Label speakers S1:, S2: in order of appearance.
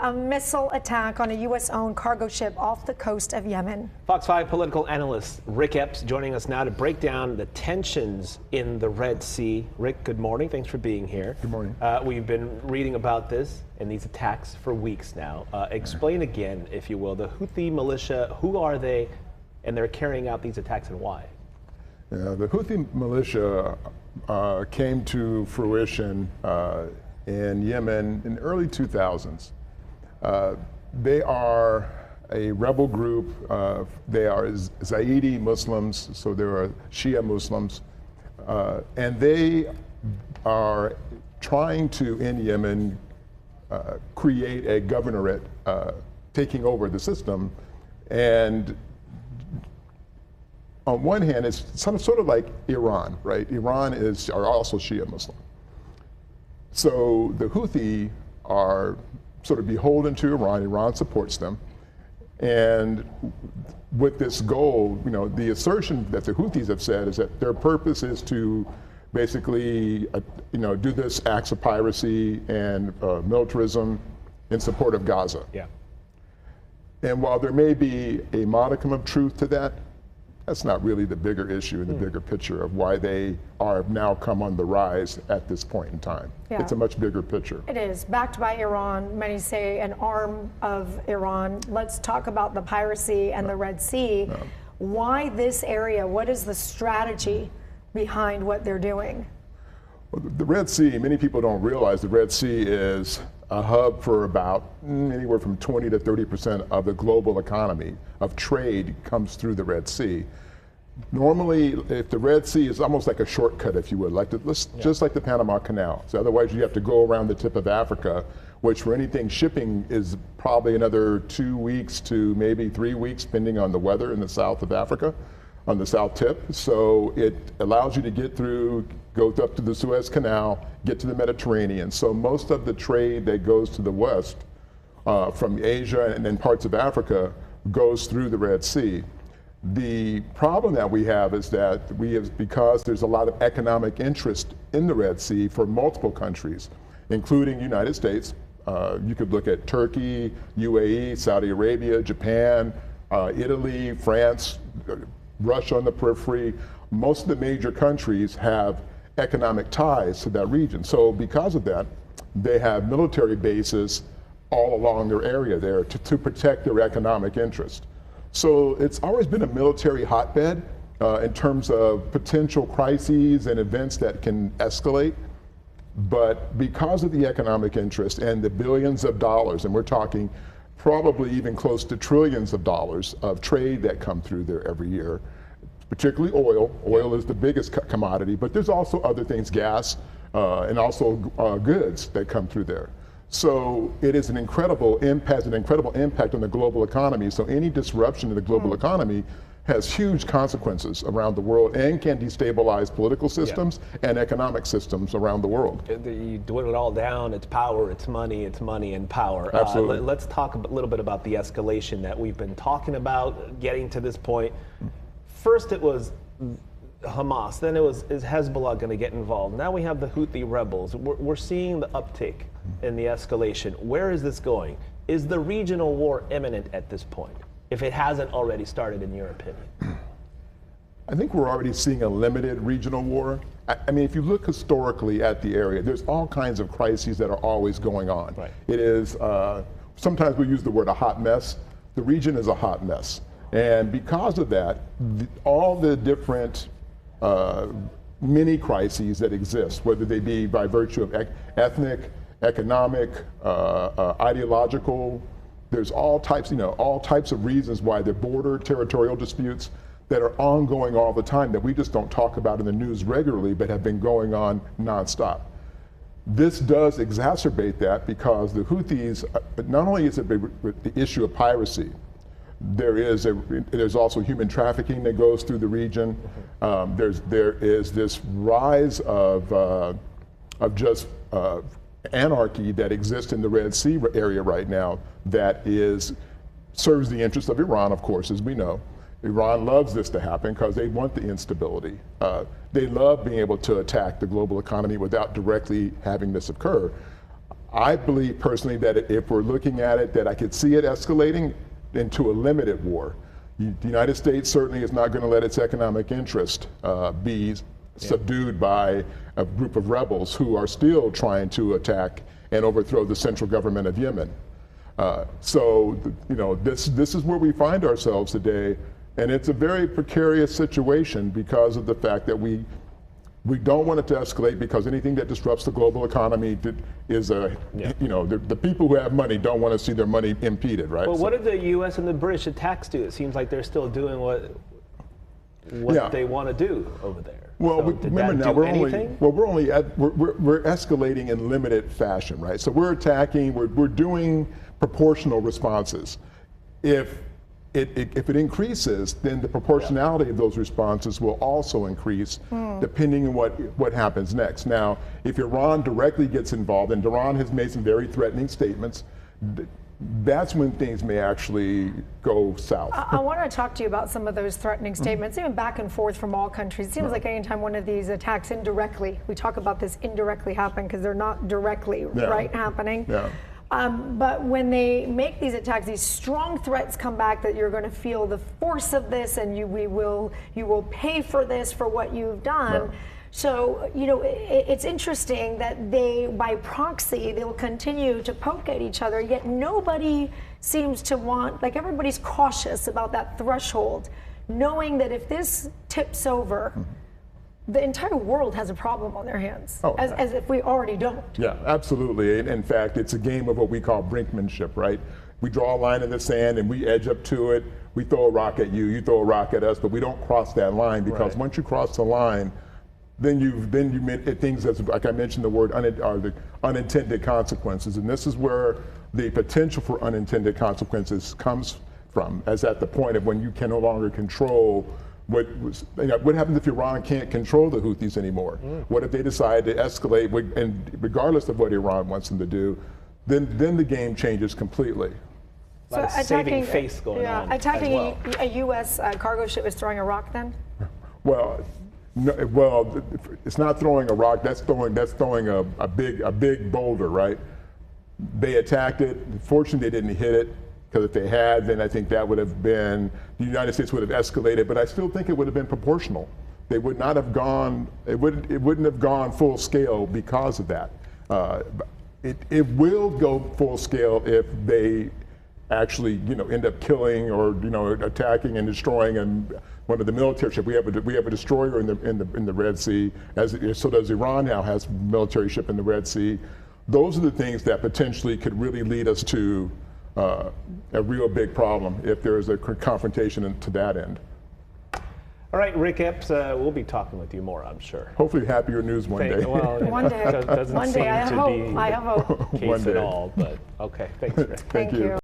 S1: A missile attack on a U.S.-owned cargo ship off the coast of Yemen.
S2: Fox 5 political analyst Rick Epps joining us now to break down the tensions in the Red Sea. Rick, good morning. Thanks for being here.
S3: Good morning.
S2: We've been reading about this and these attacks for weeks now. Explain again, if you will, the Houthi militia, who are they, and they're carrying out these attacks and why?
S3: Yeah, the Houthi militia came to fruition in Yemen in the early 2000s. They are a rebel group. They are Zaidi Muslims, so they are Shia Muslims, and they are trying to, in Yemen, create a governorate, taking over the system. And on one hand, it's sort of like Iran, right? Iran are also Shia Muslim. So the Houthi are sort of beholden to Iran. Iran supports them. And with this goal, you know, the assertion that the Houthis have said is that their purpose is to basically, do this acts of piracy and militarism in support of Gaza.
S2: Yeah.
S3: And while there may be a modicum of truth to that, that's not really the bigger issue in the bigger picture of why they are now come on the rise at this point in time.
S1: Yeah.
S3: It's a much bigger picture.
S1: It is. Backed by Iran, many say an arm of Iran. Let's talk about the piracy and the Red Sea. Why this area? What is the strategy behind what they're doing?
S3: Well, the Red Sea, many people don't realize the Red Sea is a hub for about anywhere from 20 to 30% of the global economy of trade comes through the Red Sea. Normally, if the Red Sea is almost like a shortcut, if you would, just like the Panama Canal. So otherwise, you have to go around the tip of Africa, which for anything shipping is probably another 2 weeks to maybe 3 weeks, depending on the weather in the south of Africa, on the south tip. So it allows you to get through, go up to the Suez Canal, get to the Mediterranean. So most of the trade that goes to the west from Asia and then parts of Africa goes through the Red Sea. The problem that we have is that because there's a lot of economic interest in the Red Sea for multiple countries, including the United States. You could look at Turkey, UAE, Saudi Arabia, Japan, Italy, France, Russia on the periphery. Most of the major countries have economic ties to that region. So because of that, they have military bases all along their area there to protect their economic interest. So it's always been a military hotbed in terms of potential crises and events that can escalate. But because of the economic interest and the billions of dollars, and we're talking probably even close to trillions of dollars of trade that come through there every year, particularly oil. Oil is the biggest commodity, but there's also other things, gas, and also goods that come through there. So it is an incredible impact on the global economy. So any disruption in the global economy has huge consequences around the world and can destabilize political systems and economic systems around the world.
S2: You dwindle it all down, it's power, it's money and power.
S3: Absolutely.
S2: Let's talk a little bit about the escalation that we've been talking about, getting to this point. First it was Hamas, then is Hezbollah going to get involved? Now we have the Houthi rebels. We're seeing the uptick in the escalation. Where is this going? Is the regional war imminent at this point, if it hasn't already started, in your opinion?
S3: I think we're already seeing a limited regional war. I mean, if you look historically at the area, there's all kinds of crises that are always going on.
S2: Right.
S3: It is, sometimes we use the word a hot mess. The region is a hot mess. And because of that, all the different mini crises that exist, whether they be by virtue of ethnic, economic, ideological, there's all types of reasons why the border territorial disputes that are ongoing all the time that we just don't talk about in the news regularly, but have been going on nonstop. This does exacerbate that because the Houthis, not only is it the issue of piracy, there's also human trafficking that goes through the region. There is this rise of just anarchy that exists in the Red Sea area right now that serves the interests of Iran, of course, as we know. Iran loves this to happen because they want the instability. They love being able to attack the global economy without directly having this occur. I believe personally that if we're looking at it, that I could see it escalating into a limited war. The United States certainly is not going to let its economic interest be subdued by a group of rebels who are still trying to attack and overthrow the central government of Yemen. This is where we find ourselves today, and it's a very precarious situation because of the fact that we don't want it to escalate, because anything that disrupts the global economy is the people who have money don't want to see their money impeded, right?
S2: But what did the U.S. and the British attacks do? It seems like they're still doing what they want to do over there.
S3: Well,
S2: So did
S3: remember
S2: that
S3: now
S2: do
S3: we're
S2: anything?
S3: we're escalating in limited fashion, right? So we're attacking, we're doing proportional responses. If it increases, then the proportionality of those responses will also increase, depending on what happens next. Now, if Iran directly gets involved, and Iran has made some very threatening statements, that's when things may actually go south.
S1: I want to talk to you about some of those threatening statements, even back and forth from all countries. It seems like anytime one of these attacks indirectly, we talk about this indirectly happen because they're not directly right happening.
S3: Yeah.
S1: But when they make these attacks, these strong threats come back that you're going to feel the force of this, and you will pay for this, for what you've done.
S3: Right.
S1: So, it's interesting that by proxy, they'll continue to poke at each other, yet nobody seems to want, like everybody's cautious about that threshold, knowing that if this tips over, the entire world has a problem on their hands, as if we already don't.
S3: Yeah, absolutely. In fact, it's a game of what we call brinkmanship, right? We draw a line in the sand and we edge up to it. We throw a rock at you, you throw a rock at us, but we don't cross that line, because once you cross the line, then you meant things as, like I mentioned, the word the unintended consequences, and this is where the potential for unintended consequences comes from, as at the point of when you can no longer control what happens if Iran can't control the Houthis anymore? What if they decide to escalate, and regardless of what Iran wants them to do, then the game changes completely.
S2: A lot of saving face going on.
S1: Attacking
S2: as well.
S1: a U.S. Cargo ship is throwing a rock then?
S3: Well, no, it's not throwing a rock. That's throwing a big boulder, right? They attacked it. Fortunately, they didn't hit it, because if they had, then I think that would have been, the United States would have escalated. But I still think it would have been proportional. They would not have gone. It wouldn't have gone full scale because of that. It will go full scale if they actually, end up killing or attacking and destroying one of the military ships. We have a destroyer in the Red Sea, so does Iran now has a military ship in the Red Sea. Those are the things that potentially could really lead us to a real big problem if there is a confrontation to that end.
S2: All right, Rick Epps, we'll be talking with you more, I'm sure.
S3: Hopefully happier news one day.
S2: Well,
S1: One day.
S2: Doesn't
S1: One
S2: seem
S1: day, I
S2: to
S1: hope.
S2: be
S1: I hope.
S2: the case
S3: One day.
S2: at all, but okay, thanks, Rick.
S3: Thank you.